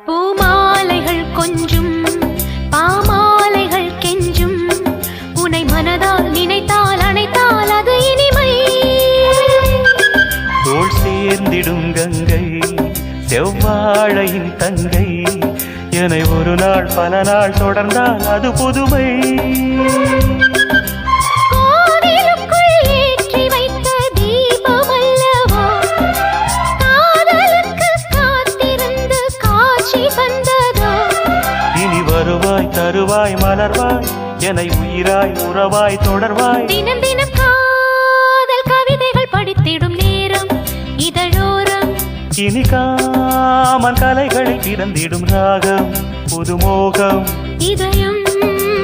பூமாலைகள் கொஞ்சும் பாமாலைகள் கெஞ்சும் உனை மனதால் நினைத்தால் அணைத்தால் அது இனிமை. தோள் சேர்ந்திடும் கங்கை செவ்வாழையின் தங்கை என்னை ஒரு நாள் பல நாள் தொடர்ந்தால் அது புதுமை. வருவாய் தருவாய் மலர்வாய் என்னை உயிராய் உறவாய் தொடர்வாய். தினம் தினம் காதல் கவிதைகள் படித்திடும் நேரம் இதழோரம் இனி காமன் கலைகளில் பிறந்திடும் ராகம் புதுமோகம். இதயம்